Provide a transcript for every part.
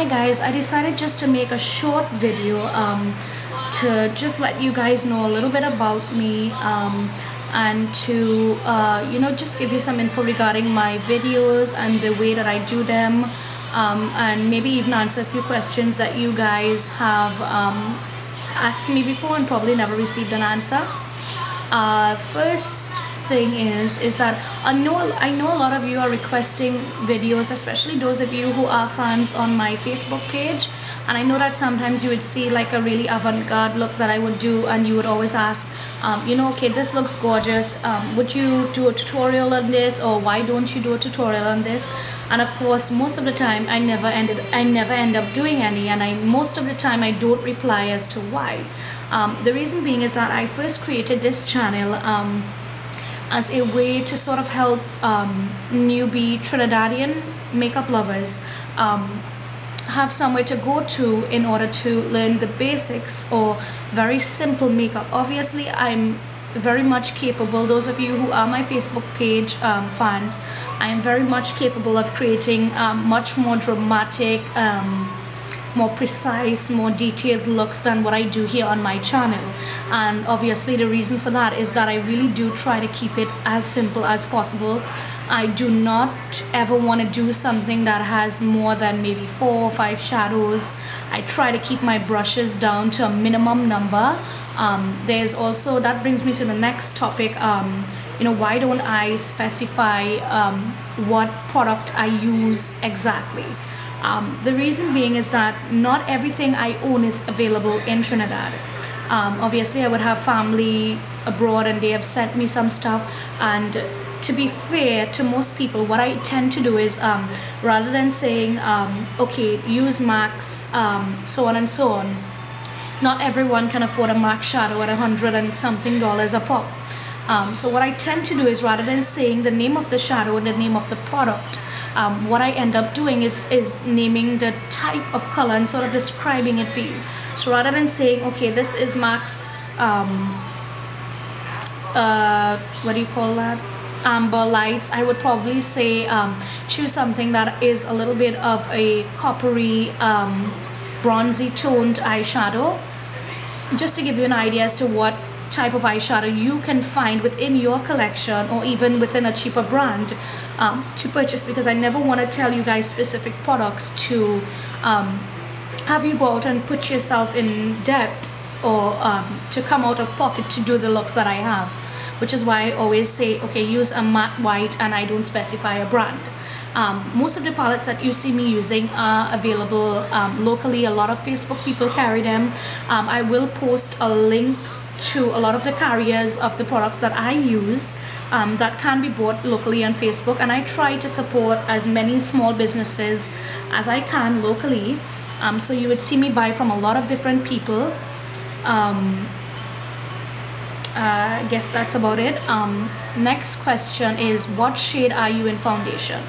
Hi guys, I decided just to make a short video to just let you guys know a little bit about me, and to just give you some info regarding my videos and the way that I do them, and maybe even answer a few questions that you guys have asked me before and probably never received an answer. First thing is that I know a lot of you are requesting videos, especially those of you who are fans on my Facebook page, and I know that sometimes you would see like a really avant-garde look that I would do, and you would always ask, okay, this looks gorgeous, would you do a tutorial on this, or why don't you do a tutorial on this? And of course, most of the time I never end up doing any, and most of the time I don't reply as to why. The reason being is that I first created this channel as a way to sort of help newbie Trinidadian makeup lovers have somewhere to go to in order to learn the basics or very simple makeup. Obviously, I'm very much capable. Those of you who are my Facebook page fans, I am very much capable of creating much more dramatic, more precise, more detailed looks than what I do here on my channel. And obviously the reason for that is that I really do try to keep it as simple as possible. I do not ever want to do something that has more than maybe 4 or 5 shadows. I try to keep my brushes down to a minimum number. There's also, that brings me to the next topic, why don't I specify what product I use exactly? The reason being is that not everything I own is available in Trinidad. Obviously, I would have family abroad and they have sent me some stuff, and to be fair to most people, what I tend to do is, rather than saying, okay, use Max, so on and so on, not everyone can afford a MAC shadow at $100 and something a pop. So what I tend to do is, rather than saying the name of the shadow and the name of the product, what I end up doing is naming the type of color and sort of describing it for you. So rather than saying, okay, this is MAC's what do you call that, amber lights, I would probably say choose something that is a little bit of a coppery, bronzy toned eyeshadow, just to give you an idea as to what type of eyeshadow you can find within your collection or even within a cheaper brand to purchase, because I never want to tell you guys specific products to have you go out and put yourself in debt or to come out of pocket to do the looks that I have, which is why I always say, okay, use a matte white, and I don't specify a brand. Most of the palettes that you see me using are available locally. A lot of Facebook people carry them. I will post a link to a lot of the carriers of the products that I use that can be bought locally on Facebook, and I try to support as many small businesses as I can locally. So you would see me buy from a lot of different people. I guess that's about it. Next question is, what shade are you in foundation?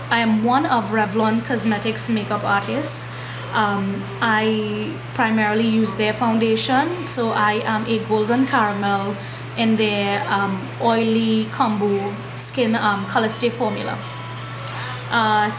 I am one of Revlon Cosmetics makeup artists. I primarily use their foundation, so I am a golden caramel in their oily combo skin color stay formula.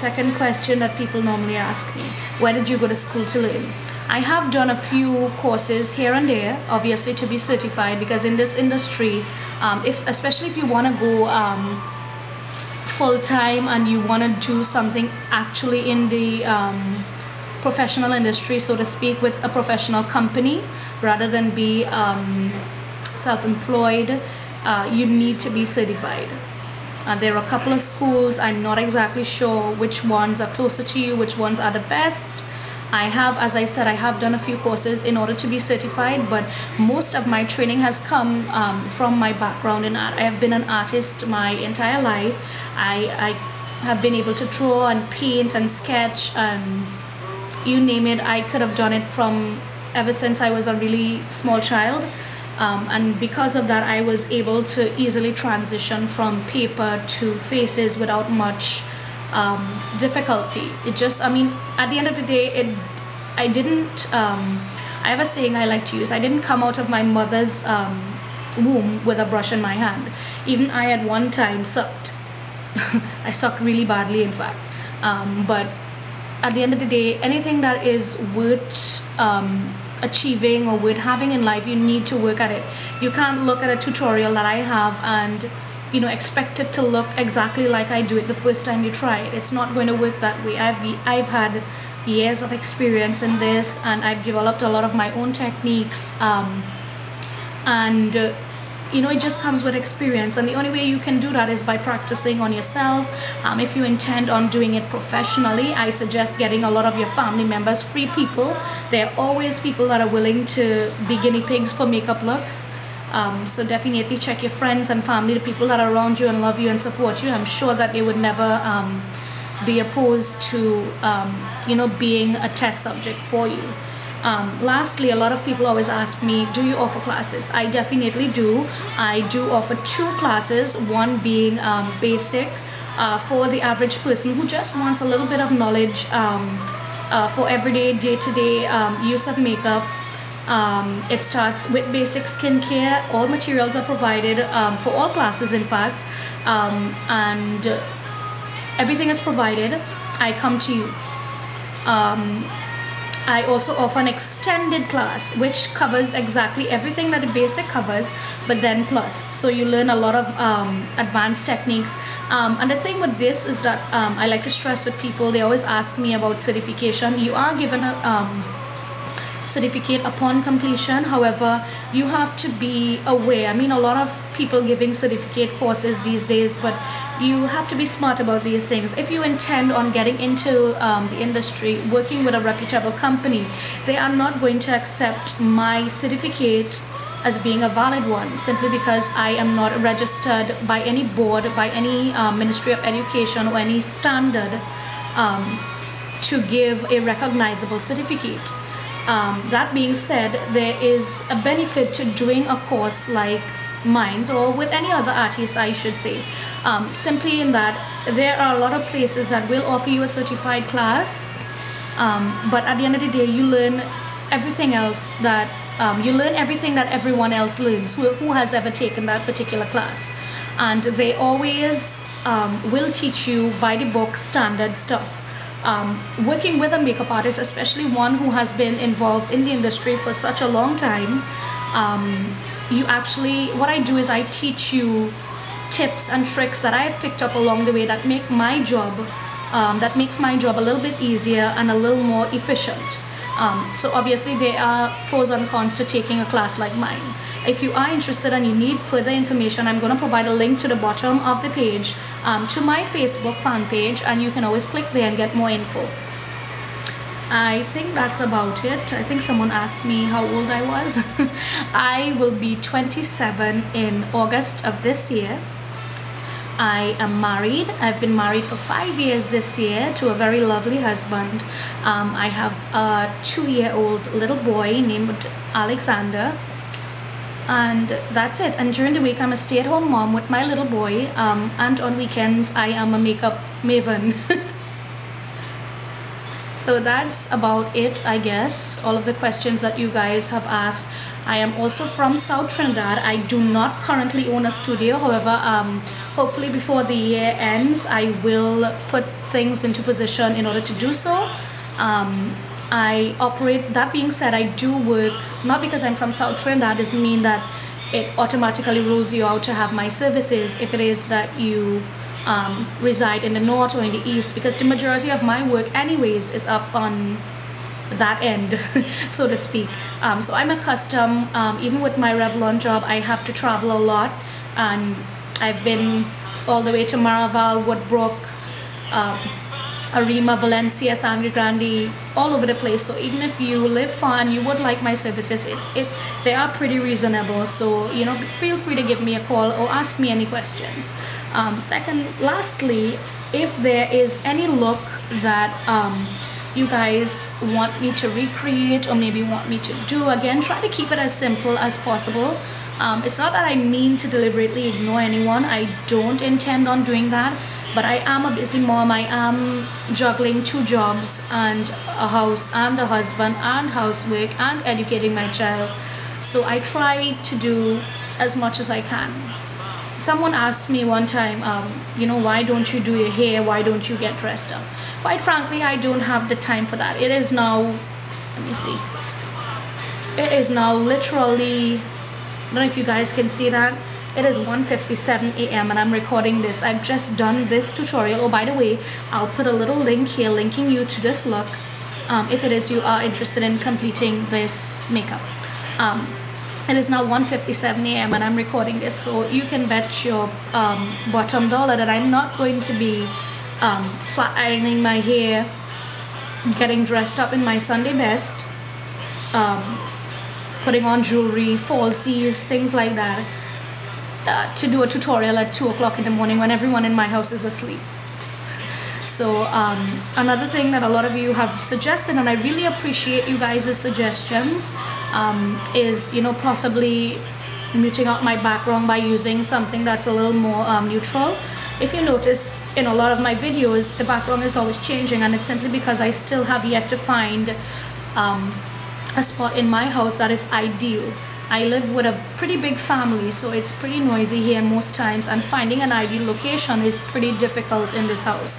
Second question that people normally ask me, where did you go to school to learn? I have done a few courses here and there, obviously, to be certified, because in this industry, especially if you want to go full-time and you want to do something actually in the professional industry, so to speak, with a professional company rather than be self-employed, you need to be certified. There are a couple of schools. I'm not exactly sure which ones are closer to you, which ones are the best. I have, as I said, I have done a few courses in order to be certified, but most of my training has come from my background in art. I have been an artist my entire life. I have been able to draw and paint and sketch, and you name it, I could have done it from ever since I was a really small child. And because of that, I was able to easily transition from paper to faces without much difficulty. It just, at the end of the day, I didn't, I have a saying I like to use, I didn't come out of my mother's womb with a brush in my hand. Even I at one time sucked. I sucked really badly, in fact. But at the end of the day, anything that is worth achieving or worth having in life, you need to work at it. You can't look at a tutorial that I have and expect it to look exactly like I do it the first time you try it. It's not going to work that way. I've had years of experience in this, and I've developed a lot of my own techniques, and it just comes with experience, and the only way you can do that is by practicing on yourself. If you intend on doing it professionally, I suggest getting a lot of your family members, free people. There are always people that are willing to be guinea pigs for makeup looks. So definitely check your friends and family, the people that are around you and love you and support you. I'm sure that they would never be opposed to being a test subject for you. Lastly, a lot of people always ask me, do you offer classes? I definitely do. I do offer 2 classes, one being basic for the average person who just wants a little bit of knowledge for everyday, day-to-day use of makeup. It starts with basic skincare. All materials are provided for all classes, in fact, and everything is provided. I come to you. I also offer an extended class which covers exactly everything that the basic covers, but then plus. So you learn a lot of advanced techniques. And the thing with this is that I like to stress with people, they always ask me about certification. You are given a certificate upon completion. However, you have to be aware. I mean, a lot of people giving certificate courses these days, but you have to be smart about these things. If you intend on getting into the industry, working with a reputable company, they are not going to accept my certificate as being a valid one, simply because I am not registered by any board, by any Ministry of Education or any standard to give a recognizable certificate. That being said, there is a benefit to doing a course like mine, or with any other artist, I should say, simply in that there are a lot of places that will offer you a certified class, but at the end of the day, you learn everything else that everything that everyone else learns who has ever taken that particular class, and they always will teach you by the book standard stuff. Working with a makeup artist, especially one who has been involved in the industry for such a long time, what I do is I teach you tips and tricks that I have picked up along the way that makes my job a little bit easier and a little more efficient. So obviously there are pros and cons to taking a class like mine. If you are interested and you need further information, I'm going to provide a link to the bottom of the page to my Facebook fan page, and you can always click there and get more info. I think that's about it. I think someone asked me how old I was. I will be 27 in August of this year. I am married. I've been married for 5 years this year to a very lovely husband. I have a 2-year-old little boy named Alexander, and that's it. And during the week, I'm a stay-at-home mom with my little boy, and on weekends I am a makeup maven. So that's about it, I guess. All of the questions that you guys have asked. I am also from South Trinidad. I do not currently own a studio. However, hopefully before the year ends, I will put things into position in order to do so. I operate, that being said, I do work, not because I'm from South Trinidad doesn't mean that it automatically rules you out to have my services if it is that you reside in the north or in the east, because the majority of my work anyways is up on that end, so to speak. So I'm accustomed, even with my Revlon job, I have to travel a lot, and I've been all the way to Maraval, Woodbrook, Arima, Valencia, Sangre Grande, all over the place. So even if you live far and you would like my services, they are pretty reasonable. So feel free to give me a call or ask me any questions. Lastly, if there is any look that you guys want me to recreate or maybe want me to do again, try to keep it as simple as possible. It's not that I mean to deliberately ignore anyone. I don't intend on doing that, but I am a busy mom. I am juggling 2 jobs and a house and a husband and housework and educating my child. So I try to do as much as I can. someone asked me one time, why don't you do your hair, why don't you get dressed up? Quite frankly, I don't have the time for that. It is now, let me see, it is now literally, I don't know if you guys can see that, it is 1:57 a.m. and I'm recording this. I've just done this tutorial. Oh, by the way, I'll put a little link here linking you to this look, if it is you are interested in completing this makeup. It is now 1:57 a.m. and I'm recording this, so you can bet your bottom dollar that I'm not going to be flat ironing my hair, getting dressed up in my Sunday best, putting on jewelry, falsies, things like that, to do a tutorial at 2 o'clock in the morning when everyone in my house is asleep. So another thing that a lot of you have suggested, and I really appreciate you guys' suggestions, is possibly muting out my background by using something that's a little more neutral. If you notice, in a lot of my videos the background is always changing, and it's simply because I still have yet to find a spot in my house that is ideal. I live with a pretty big family, so it's pretty noisy here most times, and finding an ideal location is pretty difficult in this house.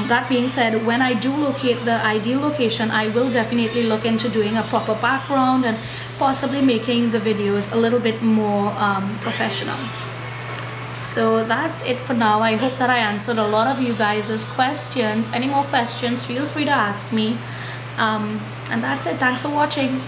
That being said, when I do locate the ideal location, I will definitely look into doing a proper background and possibly making the videos a little bit more professional. So that's it for now. I hope that I answered a lot of you guys' questions. Any more questions, feel free to ask me. And that's it. Thanks for watching.